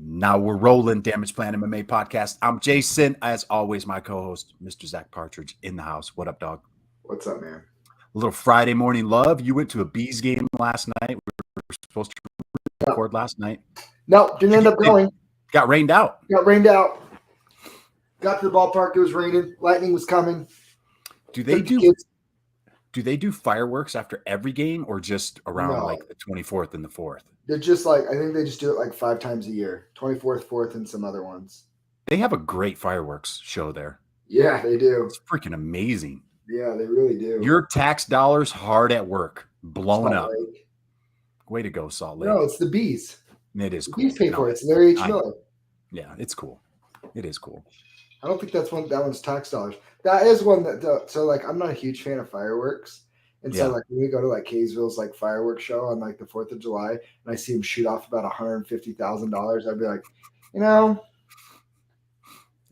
Now we're rolling. Damage Plan MMA podcast. I'm Jason. As always, my co-host, Mr. Zack Partridge, in the house. What up, dog? What's up, man? A little Friday morning love. You went to a Bees game last night. We were supposed to record last night. No, didn't end up going. Got rained out. Got rained out. Got to the ballpark. It was raining. Lightning was coming. Do they do fireworks after every game or just around like the 24th and the 4th? They're just like, I think they just do it like 5 times a year. 24th, 4th, and some other ones. They have a great fireworks show there. Yeah, they do. It's freaking amazing. Yeah, they really do. Your tax dollars hard at work, blowing up. Lake. Way to go, Salt Lake. No, it's the Bees. It is the cool. Bees pay for it. It's Larry H. Miller. Yeah, it's cool. It is cool. I don't think that one's tax dollars. That is one that so like I'm not a huge fan of fireworks. And so like when we go to like Kaysville's like fireworks show on like the 4th of July and I see him shoot off about $150,000, I'd be like, you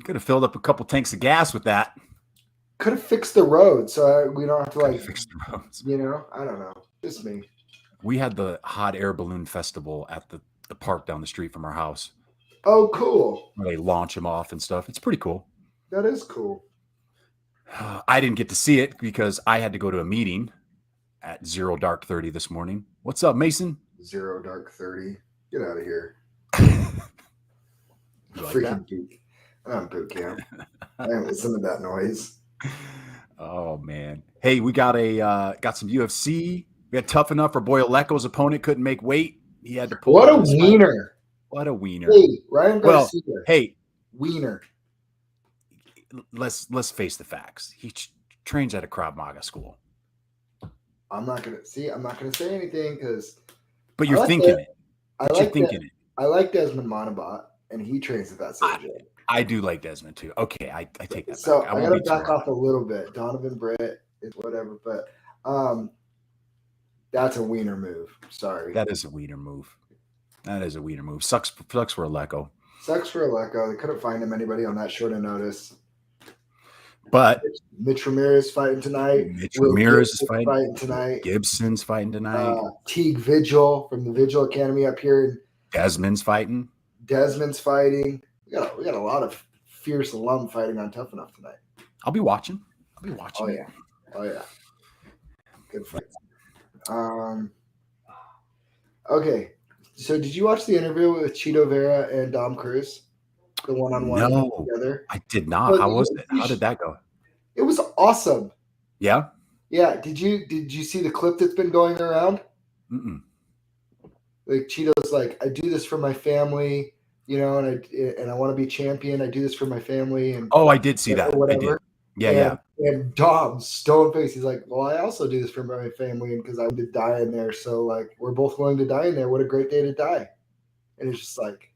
could have filled up a couple tanks of gas with that. Could have fixed the road so we don't have to like fix the roads. I don't know. Just me. We had the hot air balloon festival at the park down the street from our house. Oh, cool. Where they launch them off and stuff. It's pretty cool. That is cool. I didn't get to see it because I had to go to a meeting at 0 dark 30 this morning. What's up, Mason? 0 dark 30. Get out of here. Freaking geek. I'm in boot camp. I haven't listened to that noise. Oh man. Hey, we got some UFC. We had Tough Enough. Our boy Aleko's opponent couldn't make weight. He had to pull. What a wiener. What a wiener. Hey, Ryan Garcia. Well, hey, wiener. Let's face the facts. He trains at a Krav Maga school. I'm not gonna say anything because. But you're thinking it. I like Desmond Monabot, and he trains at that same gym. I do like Desmond too. Okay, I take that. So back. I gotta back off a little bit. Donovan Britt is whatever, but that's a wiener move. Sorry. That is a wiener move. Sucks for Aleko. Sucks for Aleko. They couldn't find him anybody on that short of notice. But Mitch Ramirez fighting tonight. Ramirez is fighting tonight. Gibson's fighting tonight. Teague Vigil from the Vigil Academy up here. Desmond's fighting. We got a lot of fierce alum fighting on Tough Enough tonight. I'll be watching. Oh yeah. Good fight. Okay. So did you watch the interview with Chito Vera and Dom Cruz? The one-on-one together? I did not. How was it? How did that go? It was awesome. Yeah? Yeah. Did you see the clip that's been going around? Mm-mm. Like Chito's like, I do this for my family, and I want to be champion. I do this for my family. And I did see that. Whatever. I did. Yeah. And Dom, stone face, he's like, well, I also do this for my family and because I would die in there. So like, we're both willing to die in there. What a great day to die. And it's just like,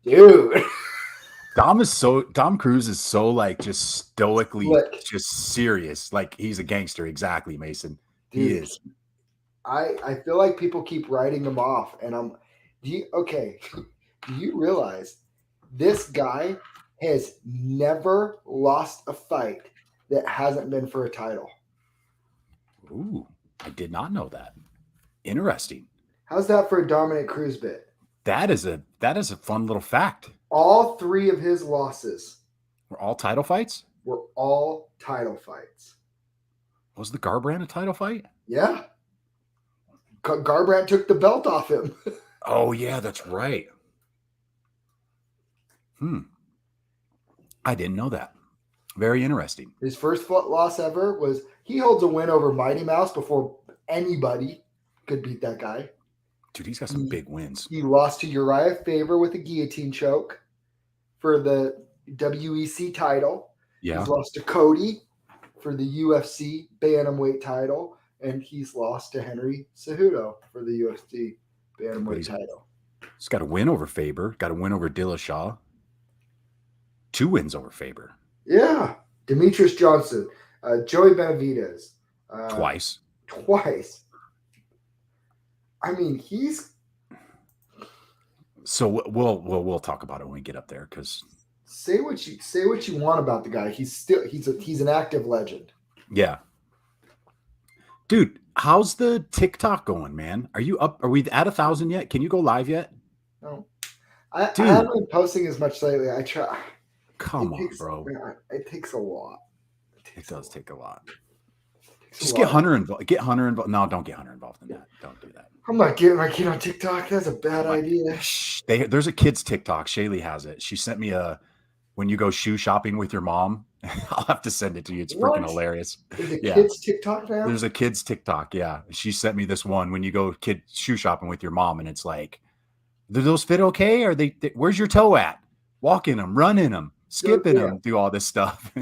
dude. Dom Cruz is so like just stoically just serious. Like he's a gangster. Exactly, Mason. Dude, he is. I feel like people keep writing him off. And do you realize this guy has never lost a fight that hasn't been for a title? Ooh, I did not know that. Interesting. How's that for a Dominic Cruz bit? That is a fun little fact. All 3 of his losses were all title fights? Were all title fights. Was the Garbrandt a title fight? Yeah. Garbrandt took the belt off him. Oh, yeah, that's right. I didn't know that. Very interesting. His first loss ever was he holds a win over Mighty Mouse before anybody could beat that guy. Dude, he's got some big wins. He lost to Uriah Faber with a guillotine choke for the WEC title. Yeah. He's lost to Cody for the UFC bantamweight title. And he's lost to Henry Cejudo for the UFC bantamweight title. He's got a win over Faber. Got a win over Dillashaw. 2 wins over Faber. Yeah. Demetrius Johnson. Joey Benavidez. Twice. I mean, he's. So we'll talk about it when we get up there because. Say what you want about the guy. He's an active legend. Yeah. Dude, how's the TikTok going, man? Are you up? Are we at 1,000 yet? Can you go live yet? No. I Dude. haven't been posting as much lately. I try. Come on, bro. It takes a lot. It does take a lot. Takes Just a get lot. Hunter involved. Get Hunter involved. No, don't get Hunter involved in that. Don't do that. I'm not getting my kid on TikTok. That's a bad idea. There's a kid's TikTok. Shaylee has it. She sent me when you go shoe shopping with your mom. I'll have to send it to you. It's freaking hilarious. There's a kid's TikTok now? There's a kid's TikTok. Yeah. She sent me this one when you go kid shoe shopping with your mom, and it's like, do those fit okay? Are they where's your toe at? Walk in them, run in them, skipping them, do all this stuff.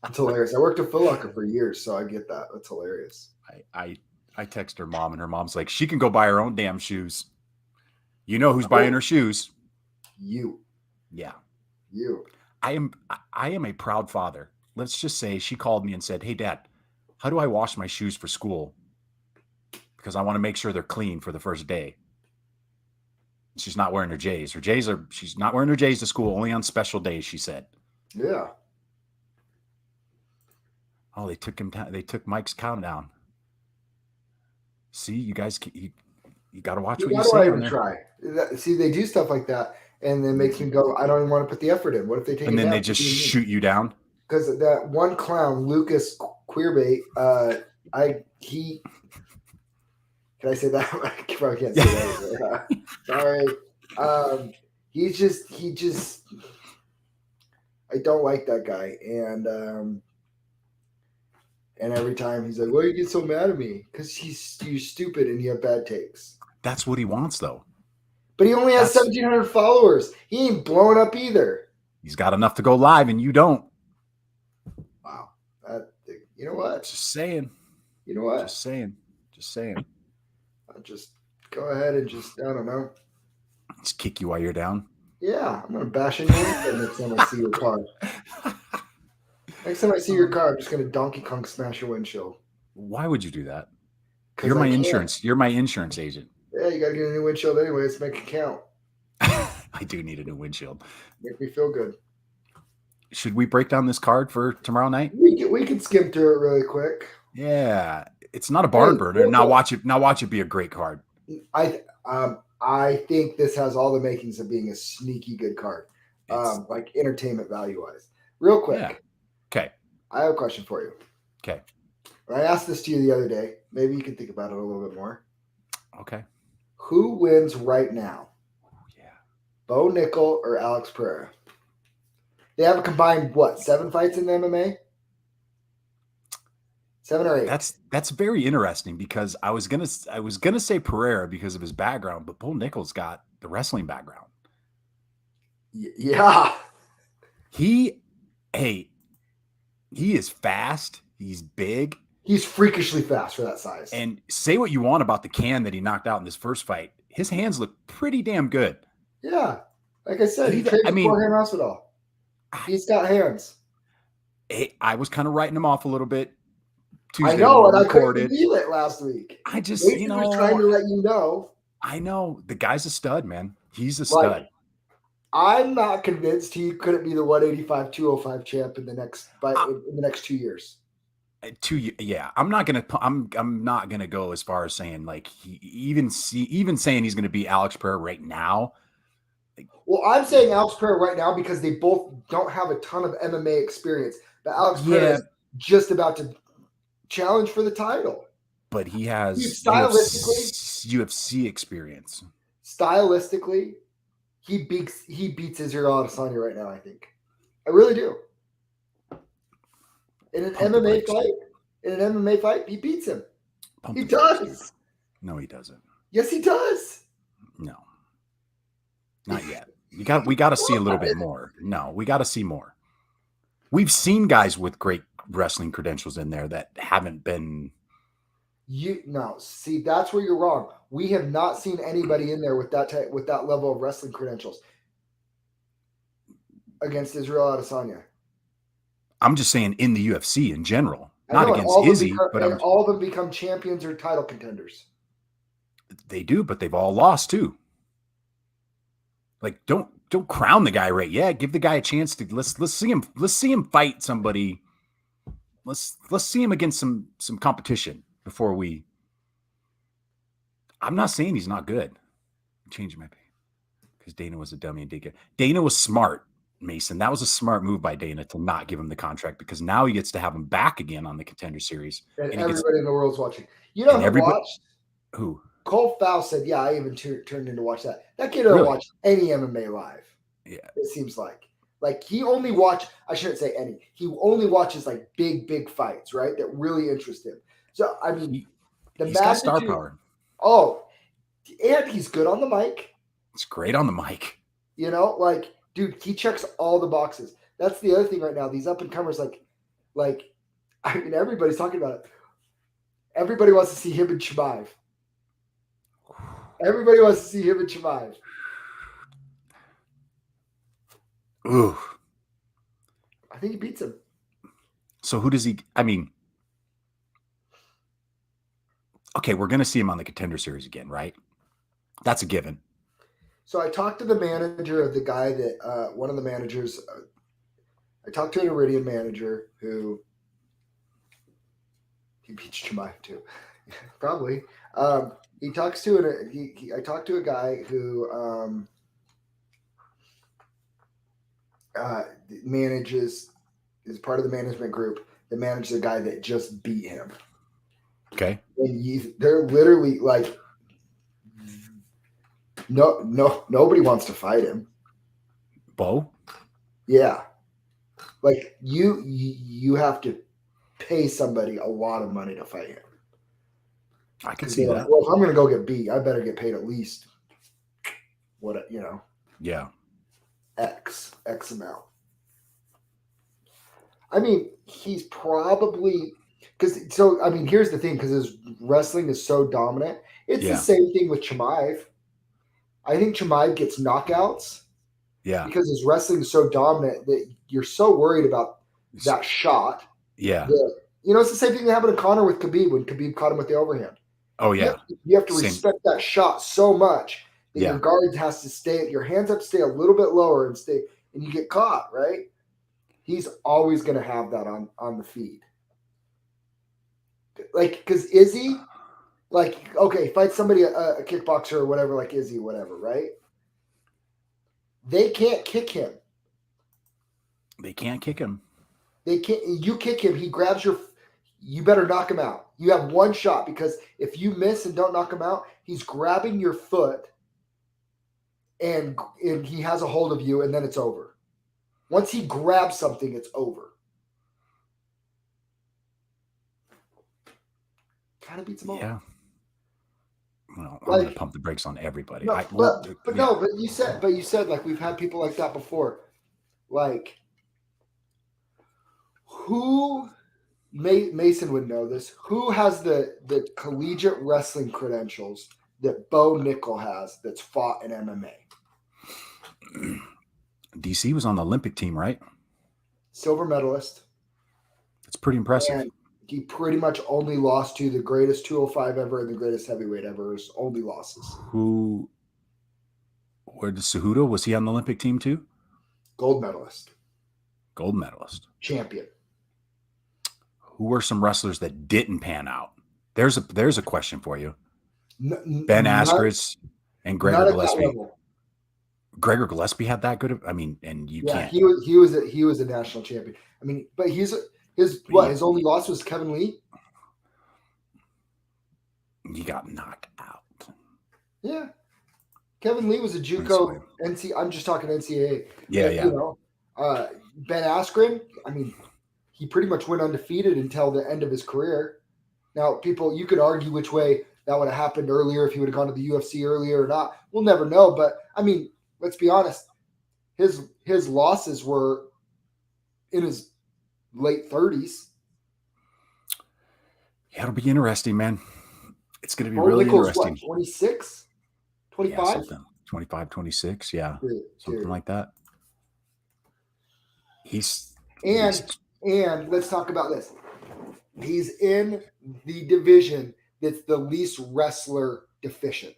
That's hilarious. I worked at Foot Locker for years, so I get that. That's hilarious. I text her mom, and her mom's like, she can go buy her own damn shoes. You know who's buying her shoes? You. Yeah. You. I am a proud father. Let's just say she called me and said, hey, Dad, how do I wash my shoes for school? Because I want to make sure they're clean for the first day. She's not wearing her J's. She's not wearing her J's to school, only on special days, she said. Yeah. Oh, they took Mike's countdown. See, you guys, you got to watch what you say. Why do I even try? See, they do stuff like that, and it makes me go, I don't even want to put the effort in. What if they take and it then down they just shoot you down? Because that one clown, Lukas Queerbait, can I say that? I probably can't say that. Sorry. He just, I don't like that guy. And every time he's like, why do you get so mad at me? Because you're stupid and you have bad takes. That's what he wants, though. But he only has 1,700 followers. He ain't blowing up either. He's got enough to go live, and you don't. Wow. You know what? Just saying. You know what? Just saying. I'll just go ahead and I don't know. Just kick you while you're down. Yeah, I'm going to bash in your windshield next time I see your car. Next time I see your car, I'm just going to Donkey Kong smash your windshield. Why would you do that? You're my insurance. You're my insurance agent. Yeah, you got to get a new windshield anyways. Make it count. I do need a new windshield. Make me feel good. Should we break down this card for tomorrow night? We can skim through it really quick. Yeah, it's not a barn burner. Now watch it be a great card. I think this has all the makings of being a sneaky good card, like entertainment value wise. Real quick. Yeah. Okay. I have a question for you. Okay. I asked this to you the other day. Maybe you can think about it a little bit more. Okay. Who wins right now? Oh, yeah. Bo Nickel or Alex Pereira? They have a combined 7 fights in the MMA? 7 or 8. That's very interesting because I was gonna say Pereira because of his background, but Bo Nickel's got the wrestling background. Yeah. He is fast. He's big. He's freakishly fast for that size. And say what you want about the can that he knocked out in this first fight. His hands look pretty damn good. Yeah. Like I said, he trained beforehand hospital. He's got hands. I was kind of writing him off a little bit. Tuesday, I know, and I couldn't believe it last week. I just, was trying to let you know. I know. The guy's a stud, man. He's a stud. I'm not convinced he couldn't be the 185, 205 champ in the next 2 years. Yeah, I'm not gonna go as far as saying like even saying he's gonna be Alex Pereira right now. Well, I'm saying Alex Pereira right now because they both don't have a ton of MMA experience, but Alex Pereira is just about to challenge for the title. But he has UFC experience. Stylistically, he beats Israel Adesanya right now. I think, I really do. In an MMA fight, he beats him. He does. No, he doesn't. Yes, he does. No, not yet. We got to see a little bit more. No, we got to see more. We've seen guys with great wrestling credentials in there that haven't been. See, that's where you're wrong. We have not seen anybody in there with that level of wrestling credentials against Israel Adesanya. I'm just saying in the UFC in general, not against Izzy, but all of them become champions or title contenders. They do, but they've all lost too. Like, don't crown the guy right yet. Give the guy a chance to let's see him fight somebody. Let's see him against some competition before we. I'm not saying he's not good. I'm changing my page. because Dana was a dummy and did get. Dana was smart, Mason. That was a smart move by Dana to not give him the contract because now he gets to have him back again on the Contender Series. And everybody in the world's watching. You know who watched? Who? Cole Faust said, yeah, I even turned in to watch that. That kid don't watch any MMA live. Yeah. It seems like. Like he only I shouldn't say any. He only watches like big fights, right? That really interest him. So, I mean, he's got star power. Oh, and he's good on the mic. It's great on the mic. You know, like, dude, he checks all the boxes. That's the other thing right now. These up-and-comers, like, I mean, everybody's talking about it. Everybody wants to see him and Chimaev. Everybody wants to see him and Chimaev. Ooh. I think he beats him. So who does he? I mean, okay, we're going to see him on the Contender Series again, right? That's a given. So I talked to the manager of the guy that one of the managers. I talked to an Iridium manager who he beats Chimaev too, probably. He talks to I talked to a guy who manages, is part of the management group that manages a guy that just beat him. Okay. And they're literally like, nobody wants to fight him. Bo? Yeah. Like you have to pay somebody a lot of money to fight him. I can see that. Like, well, if I'm going to go get beat, I better get paid at least what, you know. Yeah. X amount. I mean, he's probably I mean, here's the thing, because his wrestling is so dominant. It's the same thing with Chimaev. I think Chimaev gets knockouts. Yeah. Because his wrestling is so dominant that you're so worried about that shot. Yeah. You know, it's the same thing that happened to Conor with Khabib when Khabib caught him with the overhand. Oh, yeah. You have to respect that shot so much that your guard has to stay, your hands have to stay a little bit lower and you get caught, right? He's always going to have that on the feed. Like, because Izzy, like, okay, fight somebody, a kickboxer or whatever, like Izzy, whatever, right? They can't kick him. They can't kick him. They can't. You kick him, he grabs you better knock him out. You have one shot, because if you miss and don't knock him out, he's grabbing your foot and he has a hold of you, and then it's over. Once he grabs something, it's over. Kind of beats them all. Yeah. Well, I'm going to pump the brakes on everybody. No, but you said like we've had people like that before. Like, who, Mason would know this, who has the collegiate wrestling credentials that Bo Nickel has that's fought in MMA? DC was on the Olympic team, right? Silver medalist. It's pretty impressive. And he pretty much only lost to the greatest 205 ever and the greatest heavyweight ever. His only losses. Where did Cejudo? Was he on the Olympic team too? Gold medalist. Gold medalist. Champion. Who were some wrestlers that didn't pan out? There's a question for you. Ben Askren and Gregor Gillespie. Gregor Gillespie had that good. I mean, and you can't. He was a national champion. I mean, but his only loss was Kevin Lee. He got knocked out. Yeah, Kevin Lee was a JUCO I'm just talking NCAA. Yeah. You know, Ben Askren. I mean, he pretty much went undefeated until the end of his career. Now, you could argue which way that would have happened earlier, if he would have gone to the UFC earlier or not. We'll never know. But I mean, let's be honest. His losses were in his late 30s. Yeah, it'll be interesting, man. It's going to be really interesting. 26? 25? Yeah, something. 25, 26, yeah. Something like that. And let's talk about this. He's in the division that's the least wrestler deficient.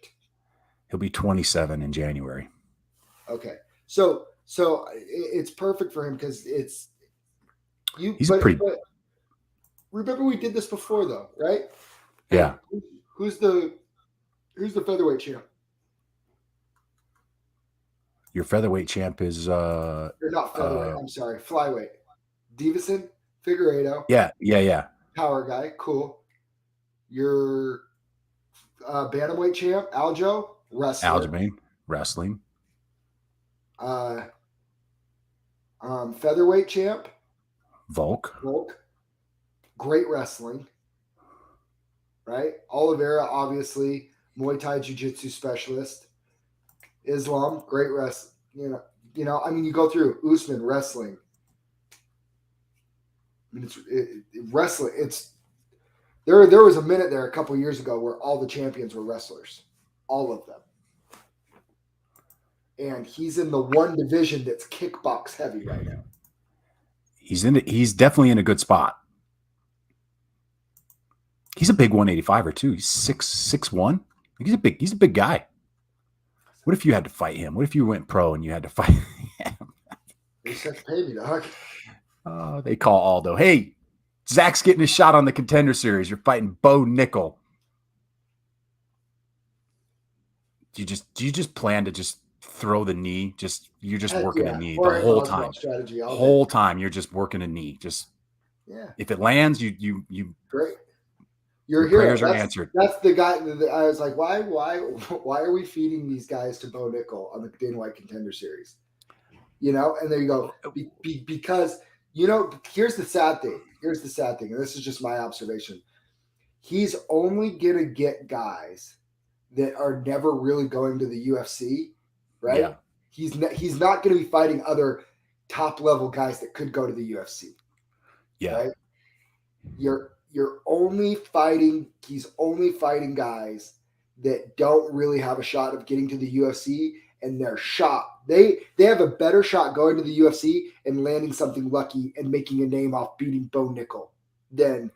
He'll be 27 in January. Okay. So it's perfect for him, because remember we did this before though, right? Yeah. Who's the featherweight champ? Your featherweight champ is Or not featherweight. I'm sorry, flyweight. Davison, Figueiredo. Yeah. Power guy, cool. Your bantamweight champ, Aljo, wrestler. Aljamain, wrestling. Featherweight champ, Volk. Great wrestling. Right? Oliveira, obviously, Muay Thai Jiu-Jitsu specialist. Islam, great wrestling. I mean, you go through Usman wrestling. I mean, wrestling. There was a minute there a couple years ago where all the champions were wrestlers, all of them. And he's in the one division that's kickbox heavy right now. He's definitely in a good spot. He's a big 185er too. He's 6'1". He's a big guy. What if you had to fight him? What if you went pro and you had to fight him? They just have to pay me, dog. Oh, they call Aldo. Hey, Zack's getting a shot on the Contender Series. You're fighting Bo Nickel. Do you just plan to just throw the knee? You're just working a knee the whole time. Whole time you're just working a knee. If it lands, you great. Your prayers are answered. That's the guy. I was like, why are we feeding these guys to Bo Nickel on the Dana White Contender Series? And there you go. Because here's the sad thing. And this is just my observation. He's only gonna get guys that are never really going to the UFC, right? Yeah. He's not going to be fighting other top level guys that could go to the UFC. Yeah. Right? You're only fighting. He's only fighting guys that don't really have a shot of getting to the UFC, and their shot they have a better shot going to the UFC and landing something lucky and making a name off beating Bo Nickel than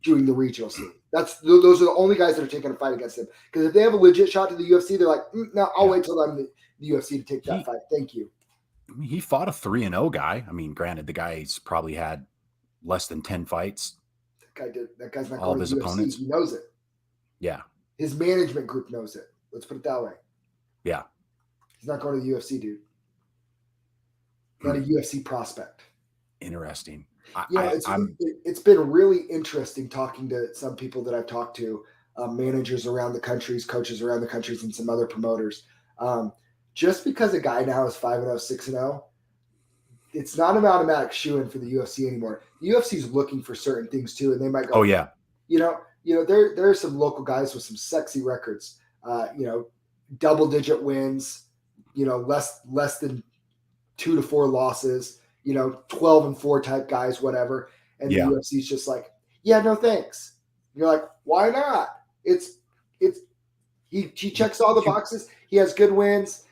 doing the regional scene. Those are the only guys that are taking a fight against him. Because if they have a legit shot to the UFC, they're like, no, I'll wait till I'm the UFC to take that fight. Thank you. I mean, he fought a 3-0 guy. I mean, granted, the guy's probably had less than 10 fights. That guy's not going to the UFC. Opponents. He knows it. Yeah. His management group knows it. Let's put it that way. Yeah. He's not going to the UFC, dude. Not a UFC prospect. Interesting. It's been really interesting talking to some people that I've talked to, managers around the countries, coaches around the countries, and some other promoters. Just because a guy now is 5-0, 6-0, it's not an automatic shoe-in for the UFC anymore. The UFC is looking for certain things too, and they might go, oh yeah, there are some local guys with some sexy records, double-digit wins, less than 2 to 4 losses. 12-4 type guys, whatever. And the UFC's just like, yeah, no thanks. You're like, why not? He checks all the boxes. He has good wins.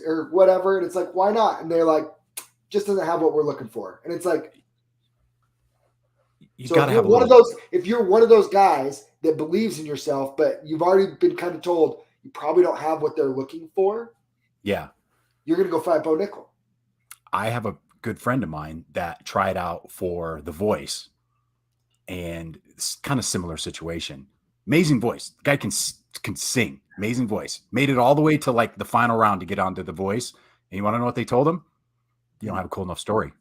Or whatever. And it's like, why not? And they're like, just doesn't have what we're looking for. And it's like, you gotta have one of those. If you're one of those guys that believes in yourself, but you've already been kind of told you probably don't have what they're looking for. Yeah, you're gonna go fight Bo Nickel. I have a good friend of mine that tried out for The Voice, and it's kind of similar situation. Amazing voice. The guy can sing. Amazing voice. Made it all the way to like the final round to get onto The Voice. And you want to know what they told him? You don't have a cool enough story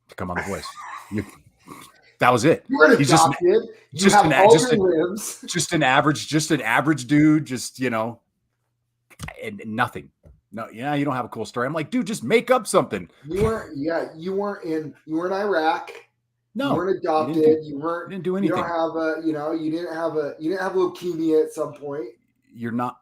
to come on The Voice. That was it. You weren't adopted. Just an average dude. And nothing. No, you don't have a cool story. I'm like, dude, just make up something. You weren't in Iraq. No, you weren't adopted. You didn't do anything. You don't have you didn't have leukemia at some point. You're not.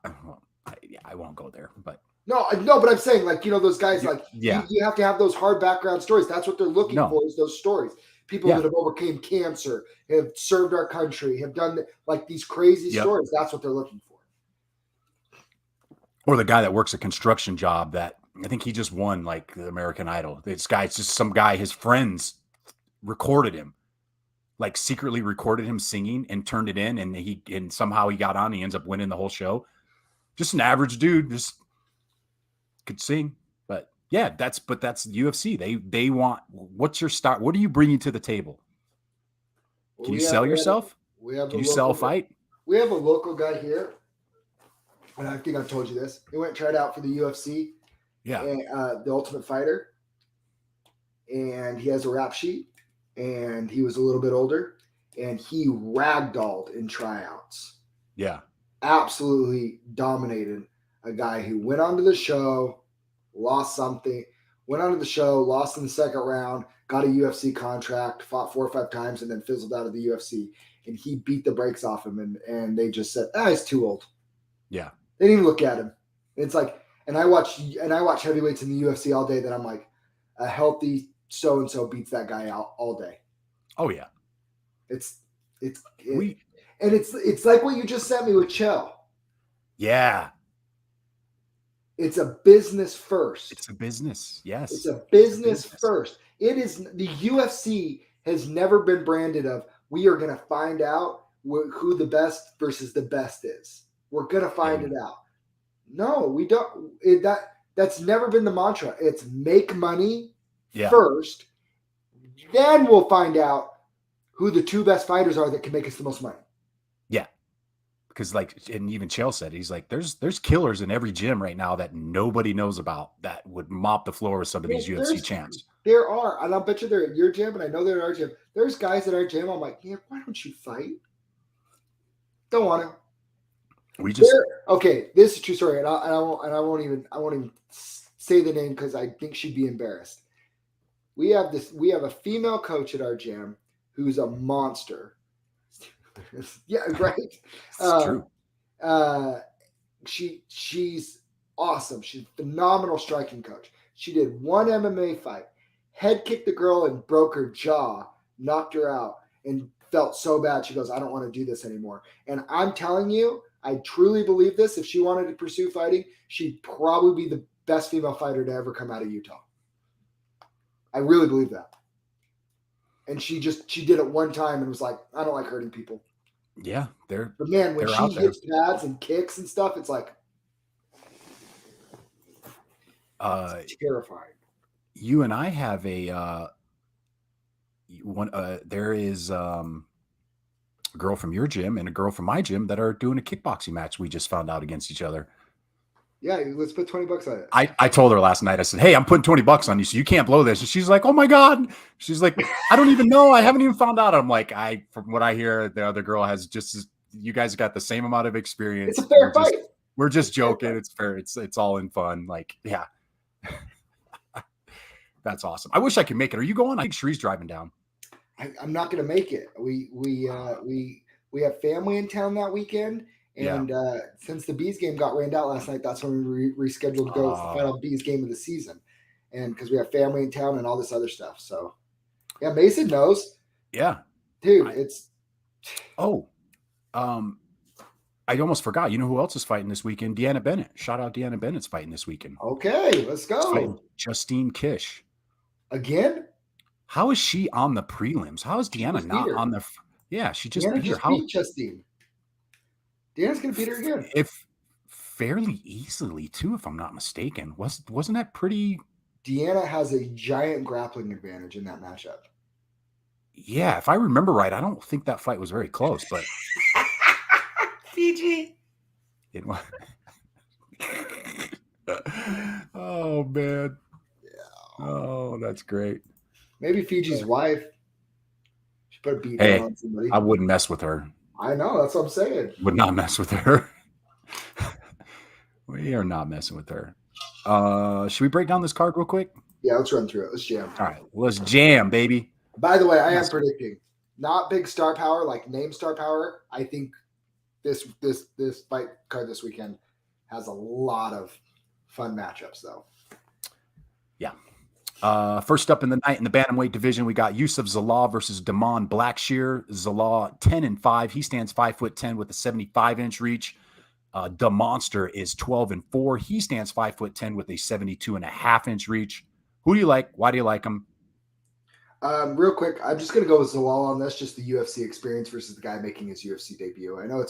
I won't go there, but no, but I'm saying those guys you have to have those hard background stories. That's what they're looking for is those stories. People that have overcame cancer, have served our country, have done these crazy stories. That's what they're looking for. Or the guy that works a construction job that I think he just won the American Idol. This guy, it's just some guy, his friends recorded him, secretly recorded him singing and turned it in. And somehow he got on, he ends up winning the whole show. Just an average dude, just could sing. But yeah, that's UFC. They want, what's your start? What are you bringing to the table? Can you sell yourself? Can you sell a fight? We have a local guy here. and I think I've told you this. He went and tried out for the UFC, and the Ultimate Fighter, and he has a rap sheet, and he was a little bit older, and he ragdolled in tryouts. Yeah. Absolutely dominated a guy who went onto the show, lost something, went onto the show, lost in the second round, got a UFC contract, fought 4 or 5 times, and then fizzled out of the UFC. And he beat the brakes off him, and they just said, he's too old. Yeah. They didn't even look at him. It's like, and I watch heavyweights in the UFC all day that I'm like, a healthy so-and-so beats that guy out all day. Oh yeah. It's like what you just sent me with Chell. Yeah. It's a business first. It's a business. Yes. It's a business first. It is. The UFC has never been branded of, we are going to find out who the best versus the best is. We're going to find it out. No, we don't. That's never been the mantra. It's make money first. Then we'll find out who the 2 best fighters are that can make us the most money. Yeah. Because and even Chael said, he's like, there's killers in every gym right now that nobody knows about that would mop the floor with some of these UFC champs. There are, and I'll bet you they're at your gym, and I know they're at our gym. There's guys at our gym. I'm like, why don't you fight? Don't want to. Okay. This is a true story, and I won't even say the name because I think she'd be embarrassed. We have a female coach at our gym who's a monster. Yeah, right. It's true. She's awesome. She's a phenomenal striking coach. She did 1 MMA fight, head kicked the girl and broke her jaw, knocked her out, and felt so bad. She goes, I don't want to do this anymore. And I'm telling you, I truly believe this. If she wanted to pursue fighting, she'd probably be the best female fighter to ever come out of Utah. I really believe that. And she did it one time and was like, I don't like hurting people. Yeah, but man, when she hits pads and kicks and stuff, it's like it's terrifying. You and I have there is a girl from your gym and a girl from my gym that are doing a kickboxing match. We just found out against each other. Yeah, let's put $20 on it. I told her last night, I said, hey, I'm putting $20 on you, so you can't blow this. And she's like, oh my God. She's like, I don't even know. I haven't even found out. I'm like, from what I hear, the other girl has you guys got the same amount of experience. It's a fair fight. We're just joking. It's fair. It's all in fun. Like, yeah. That's awesome. I wish I could make it. Are you going? I think Shree's driving down. I'm not going to make it. We have family in town that weekend. And since the Bees game got rained out last night, that's when we rescheduled to go to the final Bees game of the season. And because we have family in town and all this other stuff. So, yeah, Mason knows. Yeah. Dude, I almost forgot. You know who else is fighting this weekend? Deanna Bennett. Shout out Deanna Bennett's fighting this weekend. Okay, let's go. Justine Kish. Again? How is she on the prelims? How is Deanna not on the – yeah, she just beat her. Beat Justine. Deanna's going to beat her again. If fairly easily, too, if I'm not mistaken. Wasn't that pretty – Deanna has a giant grappling advantage in that matchup. Yeah, if I remember right, I don't think that fight was very close, but – Fiji. It was. Oh, man. Yeah. Oh, that's great. Maybe Fiji's wife. She put a beat on somebody. I wouldn't mess with her. I know. That's what I'm saying. Would not mess with her. We are not messing with her. Should we break down this card real quick? Yeah, let's run through it. Let's jam. All right. Let's jam, baby. By the way, I am predicting not big star power, like name star power. I think this fight card this weekend has a lot of fun matchups, though. Yeah. First up in the night in the bantamweight division, we got Yusuf Zalah versus Damon Blackshear. Zalah 10-5. He stands 5'10" with a 75-inch reach. The Monster is 12-4. He stands 5'10" with a 72.5-inch reach. Who do you like? Why do you like him? Real quick, I'm just gonna go with Zalal on this, just the UFC experience versus the guy making his UFC debut. I know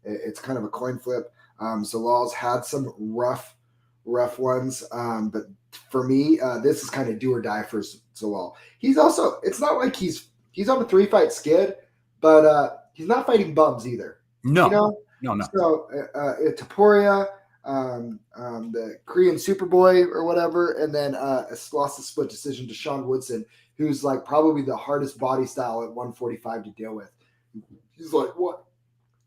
it's kind of a coin flip. Zalal's had some rough ones, but for me, this is kind of do or die for Zalal. He's also, it's not like he's on a 3-fight skid, but he's not fighting bums either. No, you know, No. So Taporia, the Korean Superboy or whatever, and then lost a split decision to Sean Woodson, who's like probably the hardest body style at 145 to deal with. He's like what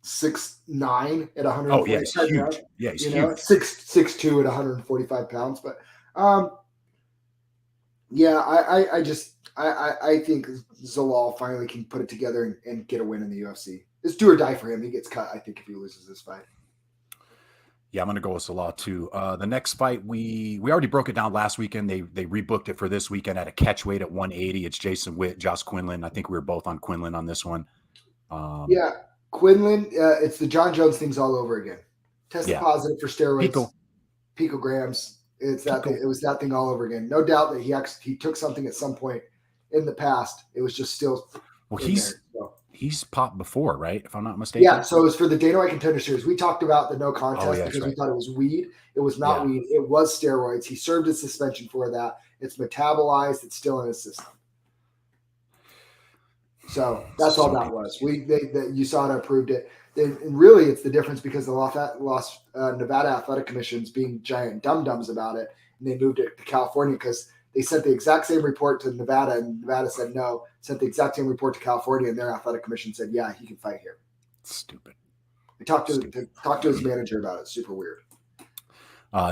6'9" at 145 Oh yeah, he's pounds. huge. Yeah, he's You know, huge. 6'2" at 145 pounds. But yeah, I think Zalal finally can put it together and get a win in the UFC. It's do or die for him. He gets cut, I think, if he loses this fight. Yeah, I'm gonna go with Zalah too. The next fight we already broke it down last weekend. They rebooked it for this weekend at a catch weight at 180. It's Jason Witt, Josh Quinlan. I think we were both on Quinlan on this one. Yeah, Quinlan. It's the John Jones things all over again. Tested positive for steroids, picograms. It's that thing. It was that thing all over again. No doubt that he took something at some point in the past. It was just still. Well, he's popped before, right? If I'm not mistaken. Yeah, so it was for the Dana White Contender Series. We talked about the no contest because we thought it was weed. It was not weed. It was steroids. He served his suspension for that. It's metabolized. It's still in his system. So that's all that was. USADA approved it. And really, it's the difference because the Nevada Athletic Commission's being giant dum-dums about it, and they moved it to California because they sent the exact same report to Nevada, and Nevada said no. Sent the exact same report to California, and their athletic commission said, yeah, he can fight here. Stupid. They talked to his manager about it. Super weird.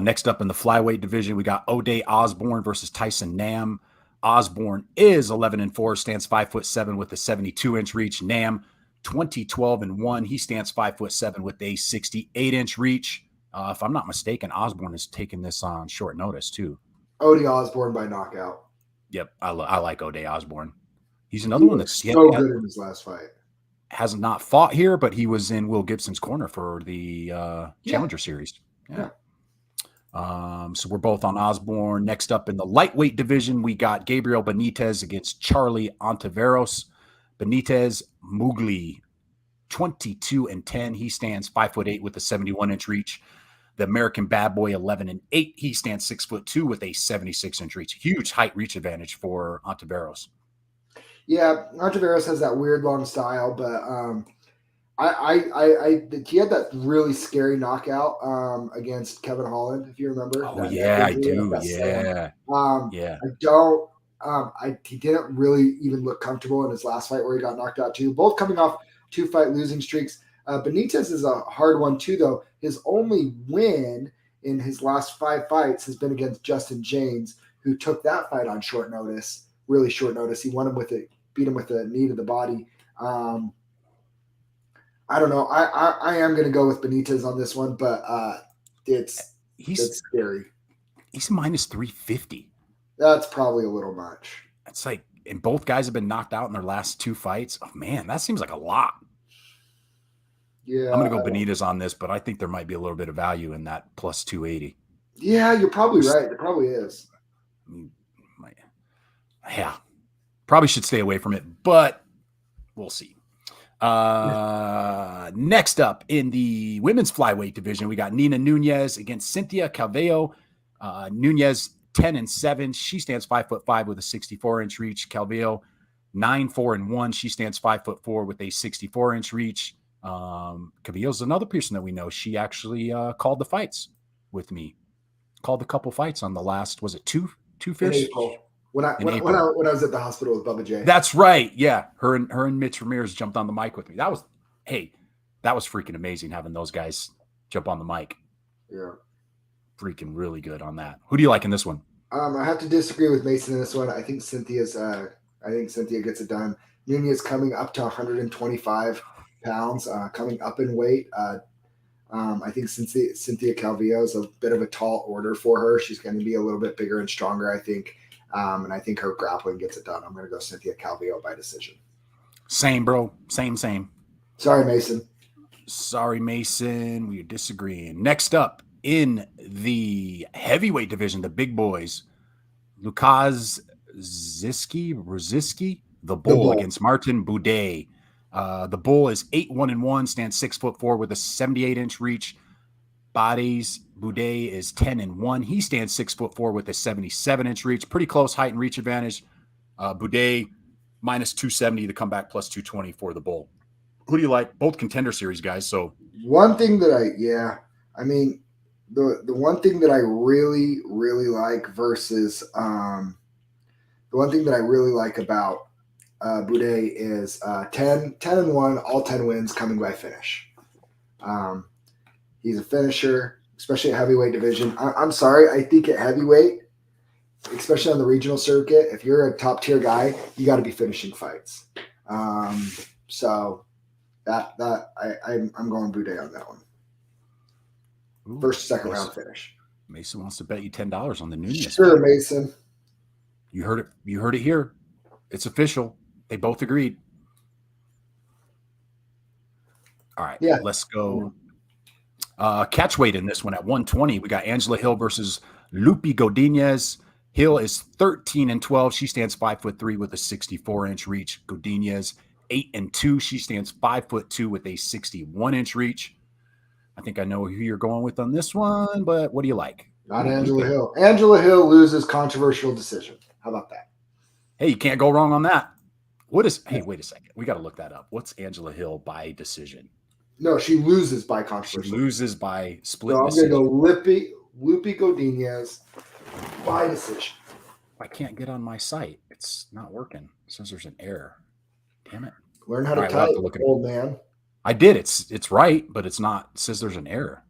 Next up in the flyweight division, we got Oday Osborne versus Tyson Nam. Osborne is 11-4, stands 5'7" with a 72-inch reach. Nam 20-12-1. He stands 5'7" with a 68-inch reach. If I'm not mistaken, Osborne is taking this on short notice too. Oday Osborne by knockout. Yep, I like Oday Osborne. He's another one that's so good in his last fight. Has not fought here, but he was in Will Gibson's corner for the Challenger Series. Yeah. So we're both on Osborne. Next up in the lightweight division, we got Gabriel Benitez against Charlie Ontavaros. Benitez Mugli, 22-10. He stands 5'8" with a 71-inch reach. The American Bad Boy, 11-8. He stands 6'2" with a 76-inch reach. Huge height reach advantage for Ontavaros. Yeah, Ontavaros has that weird long style, but he had that really scary knockout against Kevin Holland, if you remember. Oh yeah, I do. Yeah. He didn't really even look comfortable in his last fight where he got knocked out too. Both coming off 2-fight losing streaks. Benitez is a hard one too, though. His only win in his last 5 fights has been against Justin James, who took that fight on short notice, really short notice. He won him beat him with a knee to the body. I don't know. I am going to go with Benitez on this one, but it's scary. He's minus 350. That's probably a little much. It's like, and both guys have been knocked out in their last 2 fights. Oh man, that seems like a lot. Yeah, I'm going to go Benitez on this, but I think there might be a little bit of value in that plus 280. Yeah, you're probably right. There probably is. Yeah, probably should stay away from it, but we'll see. Next up in the women's flyweight division, we got Nina Nunez against Cynthia Caveo. Nunez 10-7. She stands 5'5" with a 64-inch reach. Caveo 9-4-1. She stands 5'4" with a 64-inch reach. Caveo's another person that we know. She actually called the fights with me. Called a couple fights on the last, was it two fish? When I was at the hospital with Bubba J. That's right. Yeah. Her and Mitch Ramirez jumped on the mic with me. That was freaking amazing having those guys jump on the mic. Yeah. Freaking really good on that. Who do you like in this one? I have to disagree with Mason in this one. I think Cynthia gets it done. Nunez coming up to 125 pounds, coming up in weight. I think Cynthia Caveo is a bit of a tall order for her. She's going to be a little bit bigger and stronger, I think. And I think her grappling gets it done. I'm going to go Cynthia Caveo by decision. Same, bro. Same. Sorry, Mason. We're disagreeing. Next up in the heavyweight division, the big boys, Lukas Zizki, the Bull against Martin Buday. The Bull is 8-1-1, stands 6'4" with a 78-inch reach. Bodies, Buday is 10-1. He stands 6'4" with a 77-inch reach. Pretty close height and reach advantage. Buday minus 270 to come back plus 220 for the Bull. Who do you like? Both contender series guys. So one thing that I mean, the one thing that I really like versus the one thing that I really like about Buday is 10-1, all 10 wins coming by finish. He's a finisher, especially at heavyweight division. I'm sorry, I think at heavyweight, especially on the regional circuit, if you're a top tier guy, you got to be finishing fights. So I'm going Buday on that one. ooh, First, second round finish. Mason wants to bet you $10 on the Nunez. Sure, fight. Mason. You heard it. You heard it here. It's official. They both agreed. All right. Yeah. Let's go. Catch weight in this one at 120. We got Angela Hill versus Lupi Godinez. Hill is 13-12. She stands 5'3" with a 64-inch reach. Godinez 8-2. She stands 5'2" with a 61-inch reach. I think I know who you're going with on this one, but what do you like? Not Angela Hill. Angela Hill loses controversial decision. How about that? Hey, you can't go wrong on that. Hey, wait a second. We got to look that up. What's Angela Hill by decision? No, she loses by controversial. She loses by split decision. I'm going to go Lupi Godinez by decision. I can't get on my site. It's not working. It says there's an error. Damn it. Learn how to type, old man. I did. It's right, but it's not. It says there's an error.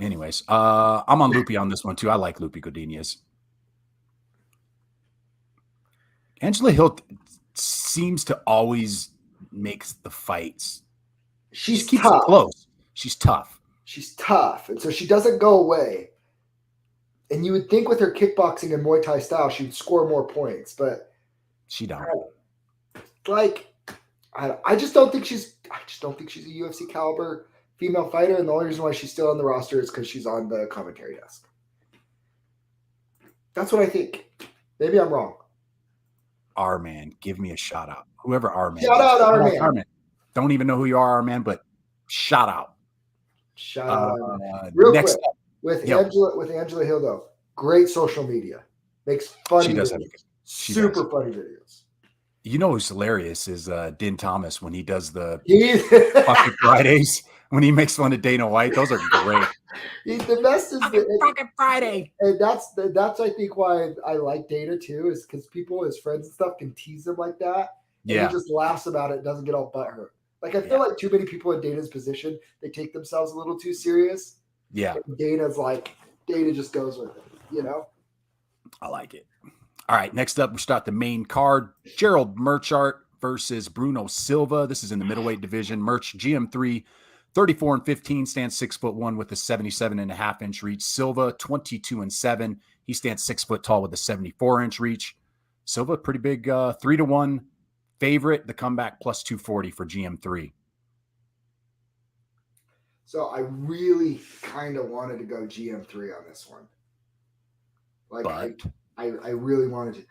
Anyways, I'm on Lupi on this one too. I like Lupi Godinez. Angela Hill seems to always make the fights. She's keeps tough. It close. She's tough. She's tough, and so she doesn't go away. And you would think with her kickboxing and Muay Thai style, she would score more points, but she don't. I just don't think she's a UFC caliber female fighter, and the only reason why she's still on the roster is because she's on the commentary desk. That's what I think. Maybe I'm wrong. R-Man, give me a shout out. Whoever R-Man. Shout out R-Man. Don't even know who you are, R-Man, but shout out. Shout out. Real quick. Up, with Angela Hill, though, great social media. Makes funny she does videos. She Super funny videos. You know who's hilarious is Din Thomas when he does the fucking Fridays, when he makes fun of Dana White. Those are great. The best is fucking Friday. And that's I think why I like Dana too, is because people, his friends and stuff, can tease him like that. And he just laughs about it and doesn't get all butthurt. Like, I feel like too many people in Dana's position, they take themselves a little too serious. Yeah. And Dana just goes with it, you know? I like it. All right, next up, we start the main card. Gerald Merchart versus Bruno Silva. This is in the middleweight division. Merch, GM3, 34-15, stands 6'1" with a 77.5-inch reach. Silva, 22-7. He stands 6 foot tall with a 74-inch reach. Silva, pretty big 3-1 favorite. The comeback plus 240 for GM3. So I really kind of wanted to go GM3 on this one. I really wanted to.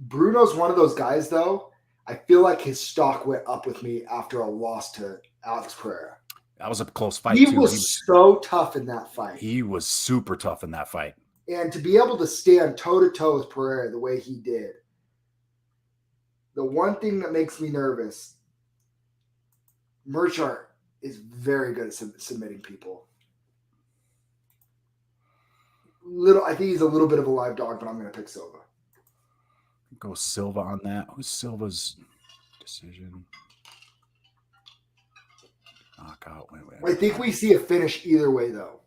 Bruno's one of those guys, though. I feel like his stock went up with me after a loss to Alex Pereira. That was a close fight, too. He was so tough in that fight. He was super tough in that fight. And to be able to stand toe-to-toe with Pereira the way he did, the one thing that makes me nervous, Merchart is very good at submitting people. I think he's a little bit of a live dog, but I'm going to pick Silva. Go Silva on that. Who's Silva's decision? Knockout. Wait. I think we see a finish either way, though.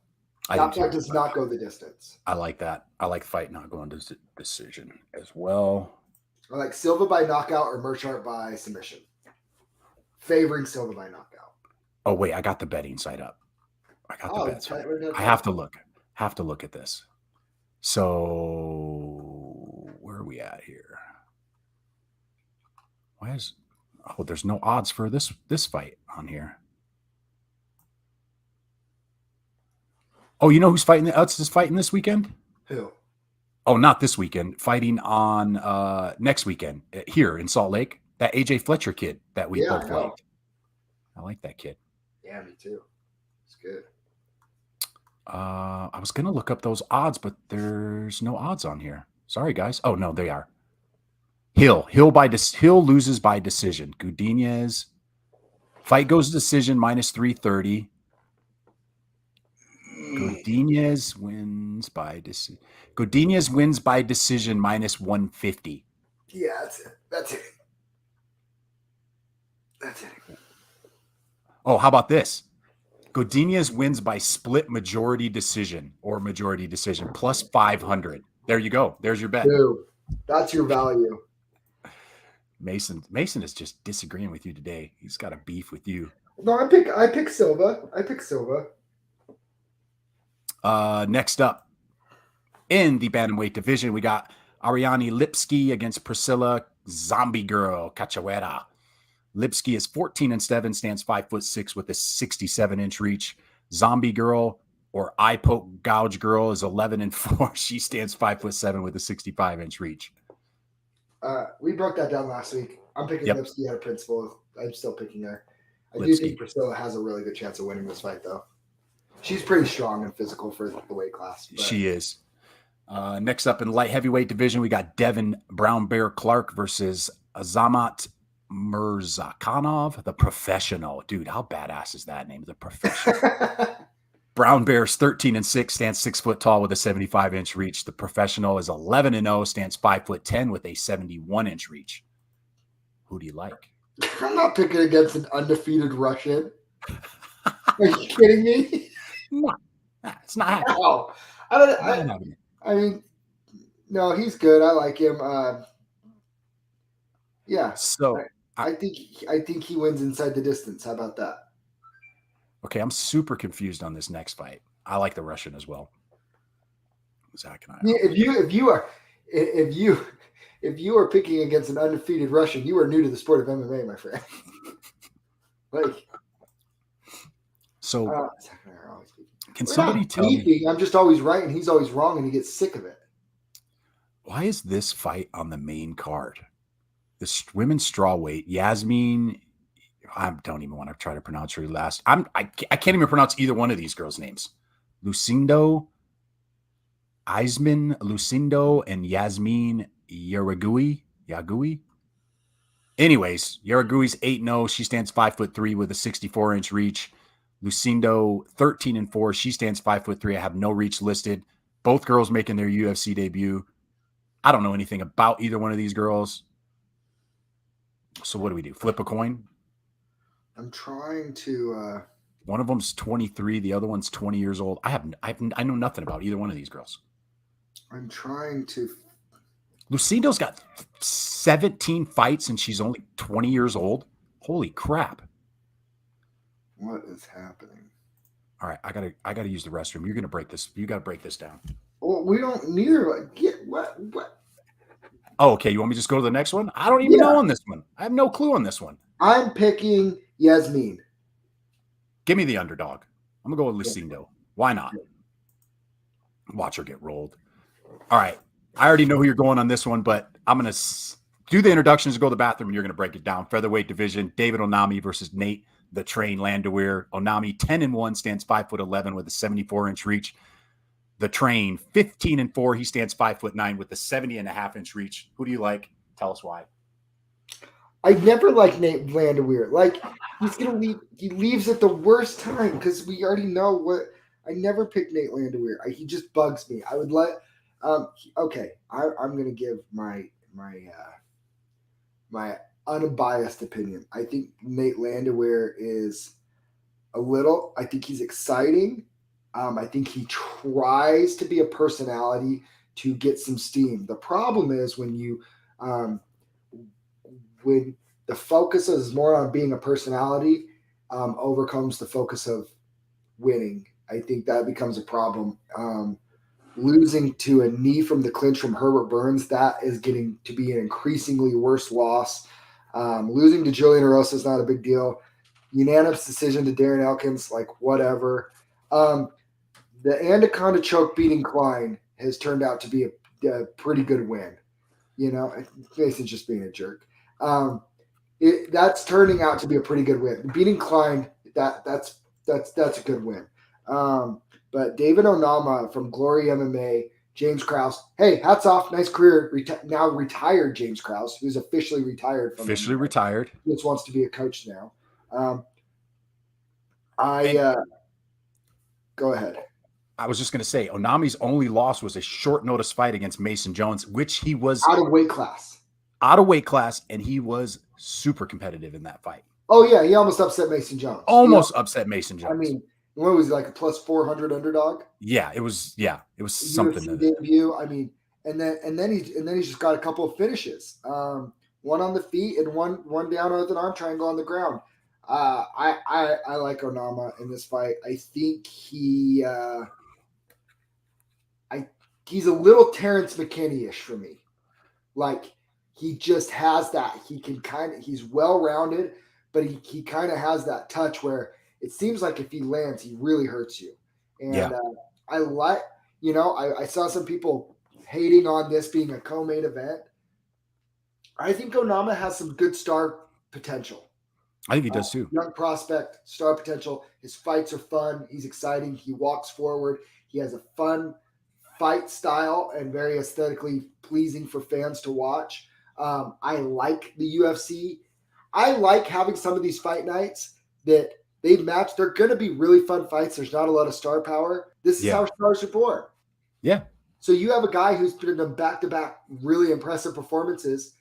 That fight does not go the distance. I like that. I like fight not going to decision as well. I like Silva by knockout or Merchart by submission. Favoring Silva by knockout. Oh, wait. I got the betting site up. I got the bets. I have to look. At this. So where are we at here? There's no odds for this fight on here. Oh, you know who's fighting? Is fighting this weekend? Who? Oh, not this weekend. Fighting on next weekend here in Salt Lake. That AJ Fletcher kid that we both liked. I like that kid. Yeah, me too. It's good. I was gonna look up those odds, but there's no odds on here. Sorry, guys. Oh no, they are. Hill loses by decision. Godinez Fight goes to decision minus 330. Godinez wins by decision. Godinez wins by decision minus 150. Yeah, that's it. Oh, how about this? Godinez wins by split majority decision plus 500. There you go. There's your bet. Dude, that's your value. Mason is just disagreeing with you today. He's got a beef with you. No, I pick Silva. Next up, in the bantamweight division, we got Ariane Lipski against Priscilla Zombie Girl Cachoeira. Lipski is 14-7, stands 5'6" with a 67-inch reach. Zombie Girl, or Eye Poke Gouge Girl, is 11-4. She stands 5'7" with a 65-inch reach. We broke that down last week. I'm picking Lipski out of principle. I'm still picking her. I do think Priscilla has a really good chance of winning this fight, though. She's pretty strong and physical for the weight class. But. She is. Next up in light heavyweight division, we got Devin Brown Bear Clark versus Azamat Mirza Khanov, the professional. Dude, how badass is that name? The professional. Brown Bear's 13-6, stands 6 foot tall with a 75-inch reach. The professional is 11-0, stands 5'10" with a 71-inch reach. Who do you like? I'm not picking against an undefeated Russian. Are you kidding me? No, it's not happening. No. I mean, no, he's good. I like him. Yeah. So I think he wins inside the distance. How about that? Okay, I'm super confused on this next fight. I like the Russian as well. Zack and I. Yeah, if you are picking against an undefeated Russian, you are new to the sport of MMA, my friend. So can somebody tell me? I'm just always right and he's always wrong, and he gets sick of it. Why is this fight on the main card? This women's strawweight, Yasmin. I don't even want to try to pronounce her last. I can't even pronounce either one of these girls' names. Lucindo, and Yasmin Yagui. Anyways, Yaragui's 8-0. She stands 5'3" with a 64-inch reach. Lucindo 13-4. She stands 5'3". I have no reach listed. Both girls making their UFC debut. I don't know anything about either one of these girls. So what do we do? Flip a coin? I'm trying to. One of them's 23. The other one's 20 years old. I know nothing about either one of these girls. I'm trying to. Lucindo's got 17 fights and she's only 20 years old. Holy crap! What is happening? All right, I gotta use the restroom. You're gonna break this. You gotta break this down. Well, we don't neither. Get what? Oh, okay. You want me to just go to the next one? I don't even know on this one. I have no clue on this one. I'm picking Yasmin. Give me the underdog. I'm gonna go with Lucindo. Why not? Watch her get rolled. All right. I already know who you're going on this one, but I'm gonna do the introductions, go to the bathroom, and you're gonna break it down. Featherweight division: David Onami versus Nate the Train Landwehr. Onami 10-1, stands 5'11" with a 74-inch reach. The Train 15-4. He stands 5'9" with a 70.5-inch reach. Who do you like? Tell us why. I never liked Nate Landwehr. Like, he's gonna leave. He leaves at the worst time because we already know what. I never picked Nate Landwehr. He just bugs me. I would let. Okay, I'm gonna give my unbiased opinion. I think Nate Landwehr is I think he's exciting. I think he tries to be a personality to get some steam. The problem is when the focus is more on being a personality, overcomes the focus of winning. I think that becomes a problem. Losing to a knee from the clinch from Herbert Burns, that is getting to be an increasingly worse loss. Losing to Julian Erosa is not a big deal. Unanimous decision to Darren Elkins, like whatever. The Anaconda choke beating Klein has turned out to be a pretty good win. You know, Mason's just being a jerk. That's turning out to be a pretty good win. Beating Klein, that's a good win. But David Onama from Glory MMA, James Krause. Hey, hats off, nice career. Now retired James Krause, who's officially retired from officially MMA. Retired. He just wants to be a coach now. Go ahead. I was just going to say, Onami's only loss was a short notice fight against Mason Jones, which he was out of weight class, and he was super competitive in that fight. Oh yeah, he almost upset Mason Jones. Upset Mason Jones. I mean, what was he, like a plus 400 underdog? Yeah, it was something. UFC debut. I mean, and then he's just got a couple of finishes. One on the feet and one down with an arm triangle on the ground. I like Onama in this fight. I think he's a little Terrence McKinney-ish for me. Like, he just has that. He's well-rounded, but he kind of has that touch where it seems like if he lands, he really hurts you. And I saw some people hating on this being a co-main event. I think Onama has some good star potential. I think he does too. Young prospect, star potential. His fights are fun. He's exciting. He walks forward. He has a fun fight style and very aesthetically pleasing for fans to watch. I like the UFC. I like having some of these fight nights that they've matched. They're going to be really fun fights. There's not a lot of star power. This is how stars are born. Yeah. So you have a guy who's done back-to-back really impressive performances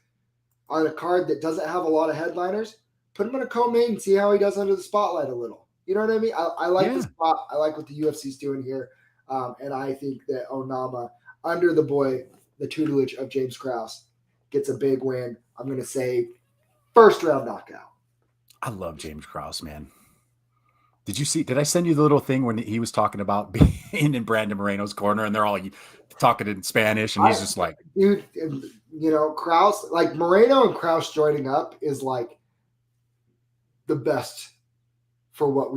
on a card that doesn't have a lot of headliners. Put him in a co-main and see how he does under the spotlight a little. You know what I mean? I like the spot. I like what the UFC's doing here. And I think that Onama, under the tutelage of James Krause, gets a big win. I'm going to say first round knockout. I love James Krause, man. Did I send you the little thing when he was talking about being in Brandon Moreno's corner and they're all talking in Spanish and he's just like, dude, Krause, like Moreno and Krause joining up is like the best for what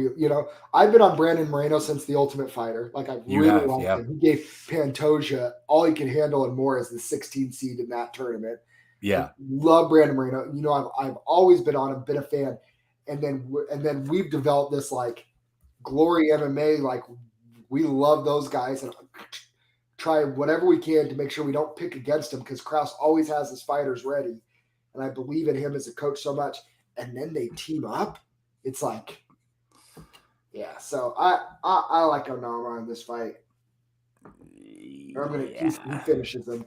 I've been on Brandon Moreno since The Ultimate Fighter. Like, I really liked him. He gave Pantoja all he could handle and more as the 16 seed in that tournament. Yeah. Love Brandon Moreno. I've always been on him, been a fan. And then we've developed this like Glory MMA. Like, we love those guys and try whatever we can to make sure we don't pick against him, because Krause always has his fighters ready. And I believe in him as a coach so much. And then they team up. It's like, yeah. So I like Onama in this fight. He finishes him.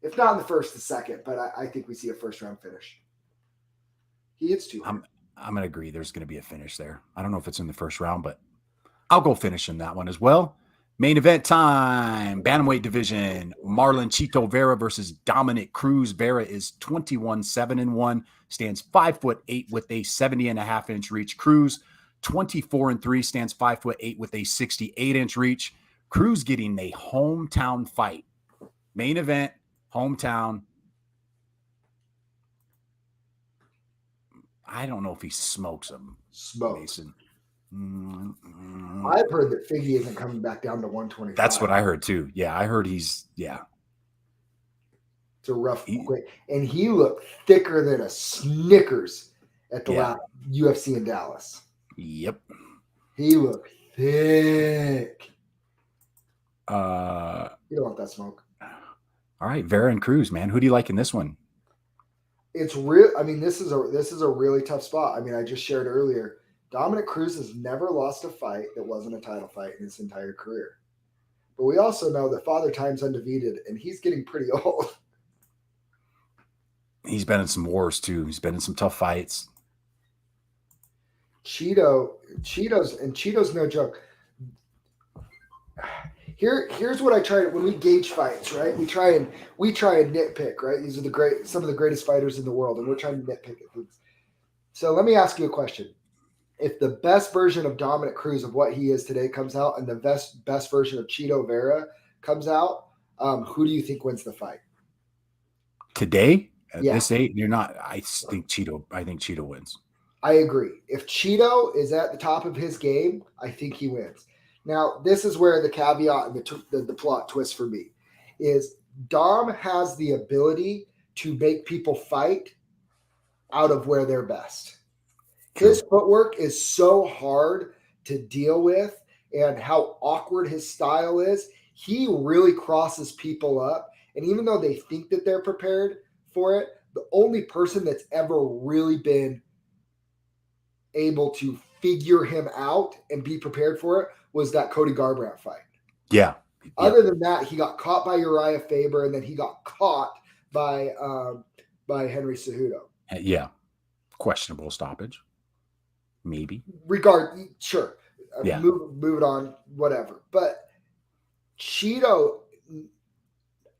If not in the first, the second, but I think we see a first round finish. He hits too hard. I'm going to agree there's going to be a finish there. I don't know if it's in the first round, but I'll go finish in that one as well. Main event time, bantamweight division, Marlon Chito Vera versus Dominic Cruz. Vera is 21-7-1, stands 5'8" with a 70.5-inch reach. Cruz 24-3, stands 5'8" with a 68-inch reach. Cruz getting a hometown fight. Main event, hometown. I don't know if he smokes him. Mason. I've heard that Figgy isn't coming back down to 125. That's what I heard too. Yeah, I heard it's a rough quick. And he looked thicker than a Snickers at the last UFC in Dallas. Yep. He looked thick. You don't want that smoke. All right, Vera and Cruz, man. Who do you like in this one? It's real. I mean, this is a really tough spot. I mean, I just shared earlier, Dominic Cruz has never lost a fight that wasn't a title fight in his entire career. But we also know that Father Time's undefeated, and he's getting pretty old. He's been in some wars too. He's been in some tough fights. Cheeto's no joke. Here's what I try when we gauge fights, right? We try and nitpick, right? These are some of the greatest fighters in the world, and we're trying to nitpick at things. So let me ask you a question. If the best version of Dominic Cruz of what he is today comes out, and the best version of Chito Vera comes out, who do you think wins the fight? Today? At this age, you're not. I think Chito wins. I agree. If Chito is at the top of his game, I think he wins. Now, this is where the caveat and the plot twist for me is Dom has the ability to make people fight out of where they're best. His footwork is so hard to deal with, and how awkward his style is, he really crosses people up. And even though they think that they're prepared for it, the only person that's ever really been able to figure him out and be prepared for it was that Cody Garbrandt fight. Yeah. Other than that, he got caught by Uriah Faber, and then he got caught by Henry Cejudo. Yeah. Questionable stoppage. Maybe. Sure. Yeah. Move it on, whatever. But Cheeto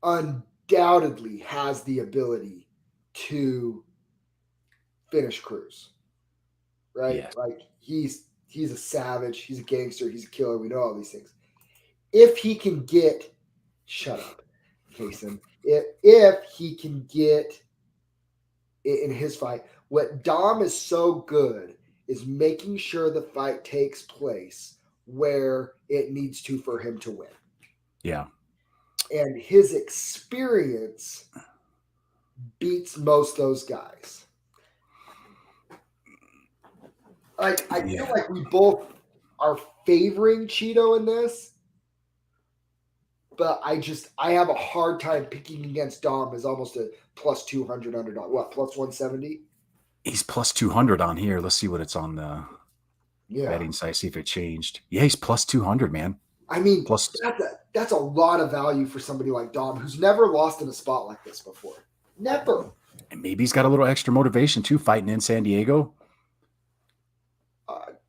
undoubtedly has the ability to finish Cruz. Right? Yes. Like he's a savage, he's a gangster, he's a killer. We know all these things. If he can get shut up, Kason. If he can get in his fight, what Dom is so good is making sure the fight takes place where it needs to for him to win. Yeah. And his experience beats most of those guys. Like I feel like we both are favoring Cheeto in this, but I have a hard time picking against Dom as almost a plus 200 underdog. What, plus 170? He's plus 200 on here. Let's see what it's on the betting site. See if it changed. Yeah, he's plus 200, man. I mean, plus that's a lot of value for somebody like Dom who's never lost in a spot like this before. Never. And maybe he's got a little extra motivation too, fighting in San Diego.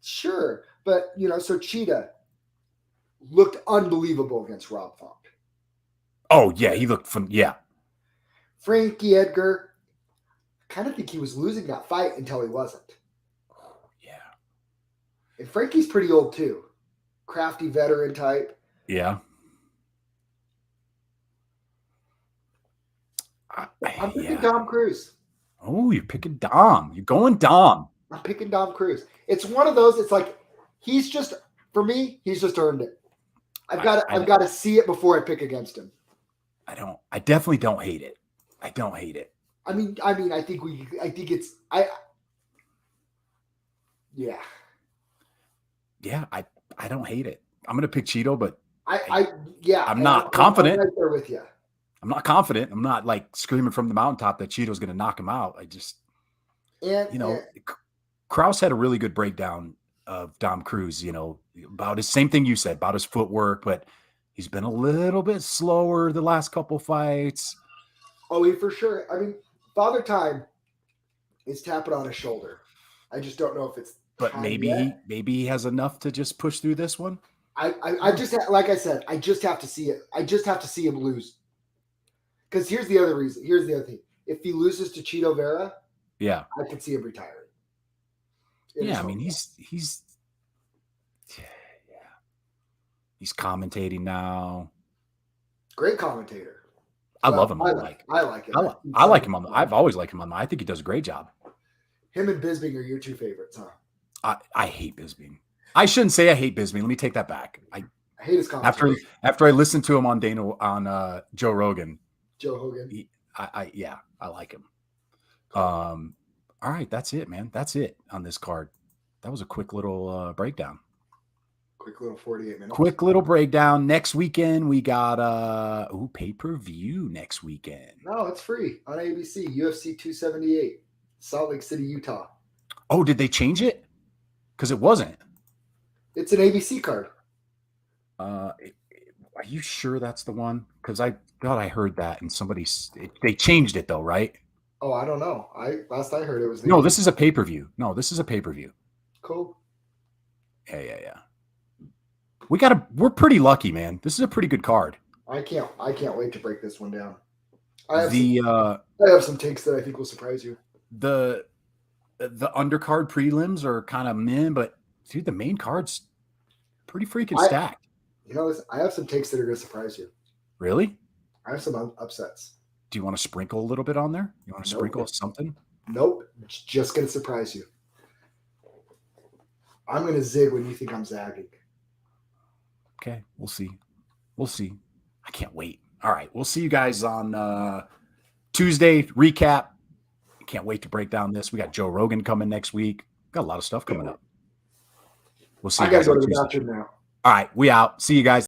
Sure. But, so Cheetah looked unbelievable against Rob Font. Oh, yeah. He looked fun. Yeah. Frankie Edgar, I kind of think he was losing that fight until he wasn't. Yeah. And Frankie's pretty old too. Crafty veteran type. Yeah. I'm picking Dom Cruz. Oh, you're picking Dom. You're going Dom. I'm picking Dom Cruz. It's one of those. It's like he's just earned it. I've got to see it before I pick against him. I definitely don't hate it. I don't hate it. I think yeah. Yeah, I don't hate it. I'm gonna pick Cheeto, but I'm not confident. I'm right there with you. I'm not confident. I'm not like screaming from the mountaintop that Cheeto's gonna knock him out. I just Krause had a really good breakdown of Dom Cruz, about his same thing you said about his footwork, but he's been a little bit slower the last couple fights. Oh, for sure. I mean, Father Time is tapping on his shoulder. I just don't know if it's. But maybe he has enough to just push through this one. I just like I said, I just have to see it. I just have to see him lose. Because here's the other reason. Here's the other thing. If he loses to Cheeto Vera, yeah, I could see him retiring. Yeah, I mean he's commentating now. Great commentator. I love him. I like him. I like him on. I've always liked him on. I think he does a great job. Him and Bisping are your two favorites, huh? I hate Bisping. I shouldn't say I hate Bisping. Let me take that back. I hate his commentary. After I listened to him on Joe Rogan. Joe Hogan. I like him. All right, that's it, man. That's it on this card. That was a quick little breakdown. Quick little 48 minutes. Quick little breakdown. Next weekend, we got pay-per-view next weekend. No, it's free on ABC. UFC 278, Salt Lake City, Utah. Oh, did they change it? Because it wasn't. It's an ABC card. Are you sure that's the one? Because I thought I heard that and they changed it though, right? Oh, I don't know. Last I heard it was. No, this is a pay-per-view. Cool. Yeah. We're pretty lucky, man. This is a pretty good card. I can't wait to break this one down. I have some takes that I think will surprise you. The undercard prelims are kind of meh, but dude, the main card's pretty freaking stacked. I have some takes that are going to surprise you. Really? I have some upsets. Do you want to sprinkle a little bit on there? You want to sprinkle something? Nope. It's just going to surprise you. I'm going to zig when you think I'm zagging. Okay. We'll see. I can't wait. All right. We'll see you guys on Tuesday. Recap. Can't wait to break down this. We got Joe Rogan coming next week. Got a lot of stuff coming up. We'll see you guys on Tuesday. Now. All right. We out. See you guys.